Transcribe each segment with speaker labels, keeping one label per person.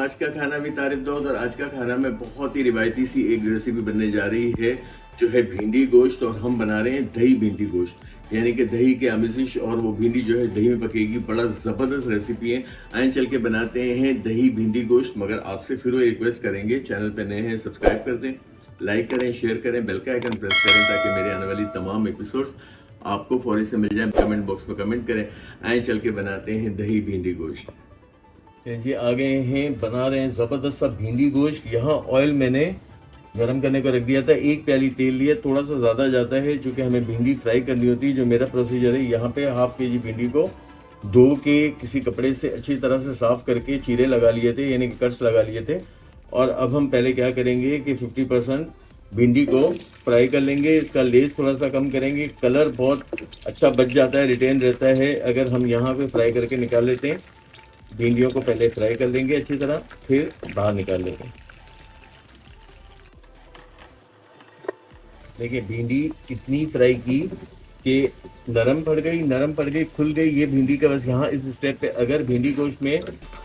Speaker 1: आज का खाना भी तारिफ दाऊद। और आज का खाना में बहुत ही रिवायती सी एक रेसिपी बनने जा रही है जो है भिंडी गोश्त। और हम बना रहे हैं दही भिंडी गोश्त, यानी कि दही के आमिश और वो भिंडी जो है दही में पकेगी। बड़ा ज़बरदस्त रेसिपी है। आए चल के बनाते हैं दही भिंडी गोश्त। मगर आपसे फिर वो रिक्वेस्ट करेंगे, चैनल पर नए हैं सब्सक्राइब कर दें, लाइक करें, शेयर करें, बेल का आइकन प्रेस करें ताकि मेरे आने वाली तमाम एपिसोड्स आपको फौरी से मिल जाए। कमेंट बॉक्स में कमेंट करें। आए चल के बनाते हैं दही भिंडी गोश्त। जी आ गए हैं, बना रहे हैं ज़बरदस्त सा भिंडी गोश्त। यहाँ ऑयल मैंने गरम करने को रख दिया था, 1 प्याली तेल लिया। थोड़ा सा ज़्यादा जाता है क्योंकि हमें भिंडी फ्राई करनी होती है। जो मेरा प्रोसीजर है, यहाँ पे ½ kg भिंडी को धो के किसी कपड़े से अच्छी तरह से साफ़ करके चीरे लगा लिए थे, यानी कि कट्स लगा लिए थे। और अब हम पहले क्या करेंगे कि 50% भिंडी को फ्राई कर लेंगे। इसका लेस थोड़ा सा कम करेंगे। कलर बहुत अच्छा बच जाता है, रिटेन रहता है अगर हम यहाँ पे फ्राई करके निकाल लेते हैं। भिंडियों को पहले फ्राई कर लेंगे अच्छी तरह, फिर बाहर निकाल लेंगे। देखिए भिंडी इतनी फ्राई की कि नरम पड़ गई, खुल गई। ये भिंडी का बस यहाँ इस स्टेप पे अगर भिंडी गोश्त में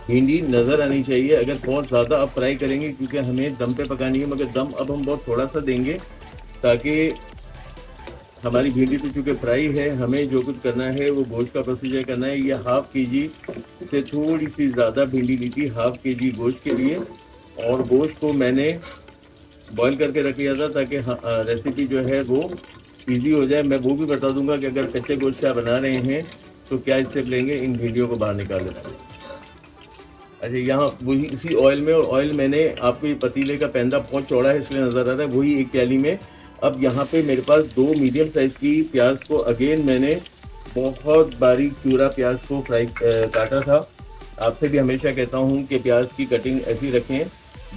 Speaker 1: भिंडी नज़र आनी चाहिए। अगर बहुत ज़्यादा अब फ्राई करेंगे क्योंकि हमें दम पे पकानी है, मगर दम अब हम बहुत थोड़ा सा देंगे ताकि हमारी भिंडी तो चूँकि फ्राई है। हमें जो कुछ करना है वो गोश्त का प्रोसीजर करना है। ये ½ kg से थोड़ी सी ज़्यादा भिंडी ली थी ½ kg गोश्त के लिए। और गोश्त को मैंने बॉईल करके रख लिया था ताकि रेसिपी जो है वो इजी हो जाए। मैं वो भी बता दूंगा कि अगर कच्चे गोश्त से आप बना रहे हैं तो क्या स्टेप लेंगे इन भिंडियों को बाहर निकाल लेना है। अच्छा, यहाँ वही इसी ऑयल में, और ऑयल मैंने आपको ये पतीले का पैंदा बहुत चौड़ा है इसलिए नज़र आ रहा है, वही 1 प्याली में। अब यहाँ पे मेरे पास 2 मीडियम साइज़ की प्याज को अगेन मैंने बहुत बारीक चूरा प्याज को फ्राई काटा था। आपसे भी हमेशा कहता हूँ कि प्याज की कटिंग ऐसी रखें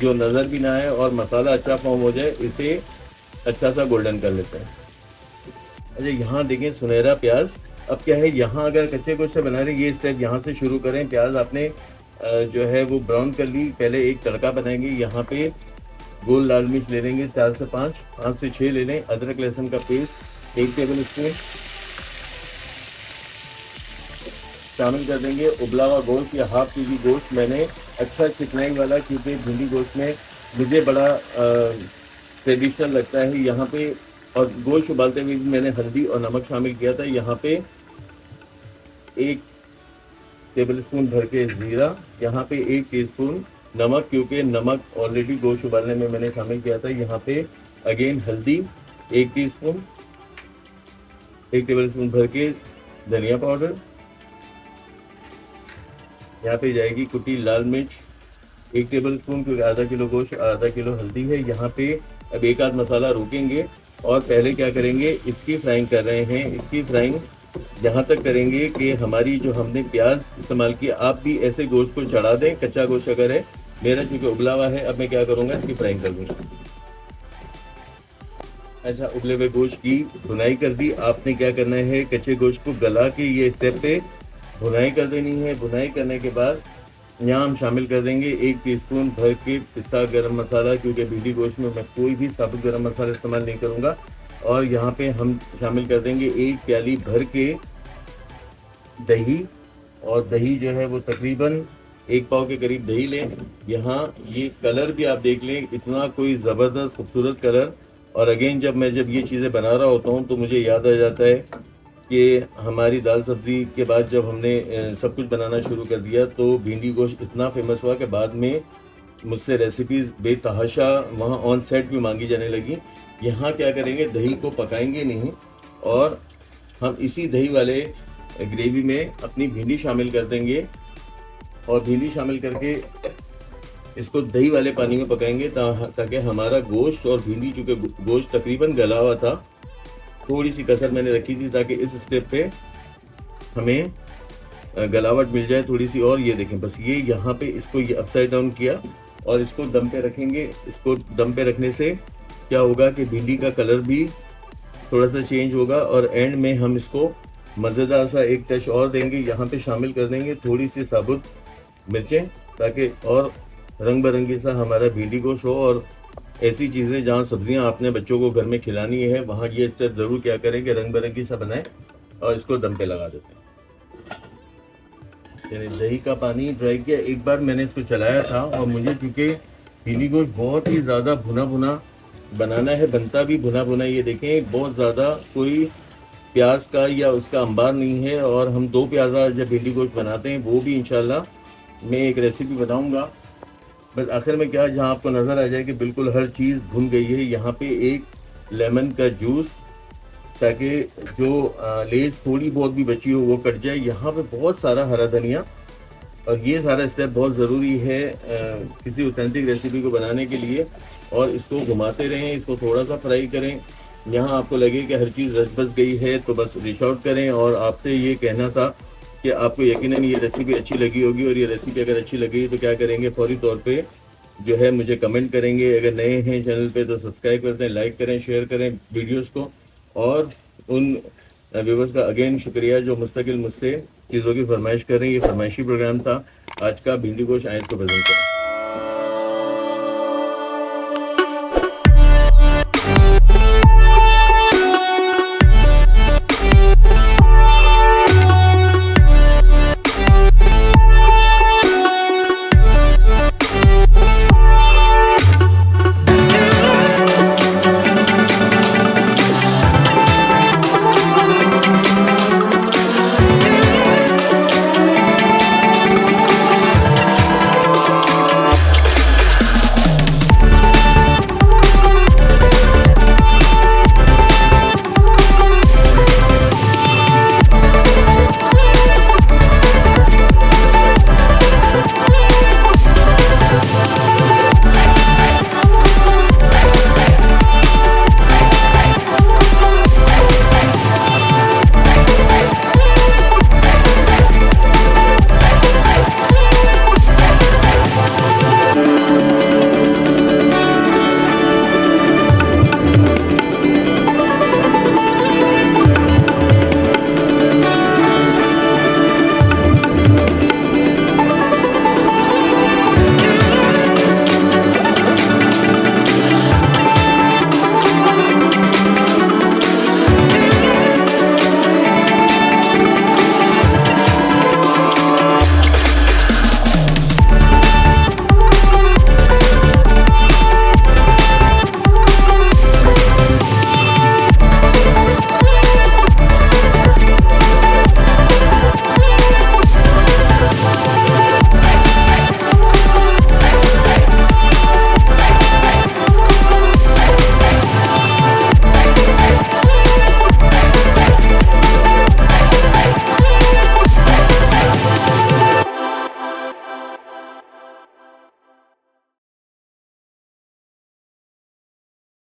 Speaker 1: जो नज़र भी ना आए और मसाला अच्छा फॉर्म हो जाए। इसे अच्छा सा गोल्डन कर लेते हैं। अच्छा, यहाँ देखें सुनहरा प्याज। अब क्या है, यहाँ अगर कच्चे गोश्त से बना रहे ये स्टेप यहाँ से शुरू करें। प्याज आपने जो है वो ब्राउन कर ली। पहले एक तड़का बनाएंगे। यहाँ पे गोल लाल मिर्च ले लेंगे 4 से 5 से 6 ले लें। अदरक लहसुन का पेस्ट 1 टेबल स्पून शामिल कर देंगे। उबला हुआ गोश्त या ½ kg गोश्त मैंने अच्छा चिकनाई वाला, क्योंकि भिंडी गोश्त में मुझे बड़ा ट्रेडिशनल लगता है यहाँ पे। और गोश्त उबालते हुए भी मैंने हल्दी और नमक शामिल किया था। यहाँ पे 1 टेबल स्पून भर के ज़ीरा, यहाँ पे 1 टीस्पून नमक, क्योंकि नमक ऑलरेडी गोश्त उबालने में मैंने शामिल किया था। यहाँ पे अगेन हल्दी 1 टीस्पून, 1 टेबल स्पून भर के धनिया पाउडर, यहाँ पे जाएगी कुटी लाल मिर्च 1 टेबल स्पून, क्योंकि ½ किलो गोश्त ½ किलो हल्दी है। यहाँ पे अब एक आध मसाला रोकेंगे और पहले क्या करेंगे, इसकी फ्राइंग कर रहे हैं। इसकी फ्राइंग यहाँ तक करेंगे कि हमारी जो हमने प्याज इस्तेमाल की, आप भी ऐसे गोश्त को चढ़ा दें, कच्चा गोश्त अगर है। मेरा चूँकि उबला हुआ है, अब मैं क्या करूँगा, इसकी फ्राइंग कर दूँगा। अच्छा, उबले हुए गोश्त की भुनाई कर दी। आपने क्या करना है, कच्चे गोश्त को गला के ये स्टेप पे भुनाई कर देनी है। भुनाई करने के बाद यहाँ हम शामिल कर देंगे 1 टीस्पून भर के पिसा गरम मसाला, क्योंकि भिंडी गोश्त में मैं कोई भी साबुत गरम मसाला इस्तेमाल नहीं करूँगा। और यहाँ पे हम शामिल कर देंगे 1 प्याली भर के दही। और दही जो है वो तकरीबन 1 पाव के करीब दही लें। यहाँ ये कलर भी आप देख लें, इतना कोई ज़बरदस्त खूबसूरत कलर। और अगेन जब ये चीज़ें बना रहा होता हूँ तो मुझे याद आ जाता है कि हमारी दाल सब्ज़ी के बाद जब हमने सब कुछ बनाना शुरू कर दिया तो भिंडी गोश्त इतना फेमस हुआ कि बाद में मुझसे रेसिपीज़ बेतहाशा वहाँ ऑन सेट भी मांगी जाने लगी। यहाँ क्या करेंगे, दही को पकाएंगे नहीं और हम इसी दही वाले ग्रेवी में अपनी भिंडी शामिल कर देंगे। और भिंडी शामिल करके इसको दही वाले पानी में पकाएंगे ताकि हमारा गोश्त और भिंडी, चूँकि गोश्त तकरीबन गला हुआ था, थोड़ी सी कसर मैंने रखी थी ताकि इस स्टेप पे हमें गलावट मिल जाए थोड़ी सी। और ये देखें, बस ये यहाँ पे इसको ये अपसाइड डाउन किया और इसको दम पे रखेंगे। इसको दम पे रखने से क्या होगा कि भिंडी का कलर भी थोड़ा सा चेंज होगा। और एंड में हम इसको मज़ेदार सा एक टच और देंगे। यहाँ पे शामिल कर देंगे थोड़ी सी साबुत मिर्चें ताकि और रंग बिरंगी सा हमारा भिंडी गोश्त हो। और ऐसी चीज़ें जहाँ सब्जियाँ आपने बच्चों को घर में खिलानी है, वहाँ ये स्टेप ज़रूर क्या करें कि रंग बिरंगी सा बनाएं और इसको दम पे लगा देते हैं। यानी दही का पानी ड्राई किया। एक बार मैंने इसको चलाया था और मुझे चूँकि भिंडी गोश्त बहुत ही ज़्यादा भुना भुना बनाना है, बनता भी भुना भुना, ये देखें बहुत ज़्यादा कोई प्याज का या उसका अंबार नहीं है। और हम 2 प्याज़ा जब भिंडी गोश्त बनाते हैं वो भी इंशाल्लाह मैं एक रेसिपी बताऊंगा। बस आखिर में क्या, जहां आपको नज़र आ जाए कि बिल्कुल हर चीज़ भुन गई है, यहाँ पे एक लेमन का जूस, ताकि जो लेस थोड़ी बहुत भी बची हो वो कट जाए। यहाँ पे बहुत सारा हरा धनिया, और ये सारा स्टेप बहुत ज़रूरी है किसी ऑथेंटिक रेसिपी को बनाने के लिए। और इसको घुमाते रहें, इसको थोड़ा सा फ्राई करें। यहाँ आपको लगे कि हर चीज़ रच बच गई है तो बस डिश आउट करें। और आपसे ये कहना था कि आपको यकीनन ये रेसिपी अच्छी लगी होगी, और ये रेसिपी अगर अच्छी लगी तो क्या करेंगे, फौरी तौर पे जो है मुझे कमेंट करेंगे। अगर नए हैं चैनल पे तो सब्सक्राइब कर दें, लाइक करें, शेयर करें वीडियोस को। और उन व्यूवर्स का अगेन शुक्रिया जो मुस्तकिल मुझसे चीज़ों की फरमाइश कर रहे हैं। ये फरमाइशी प्रोग्राम था आज का भिंडी गोश्त आयत को प्रेजेंट कर।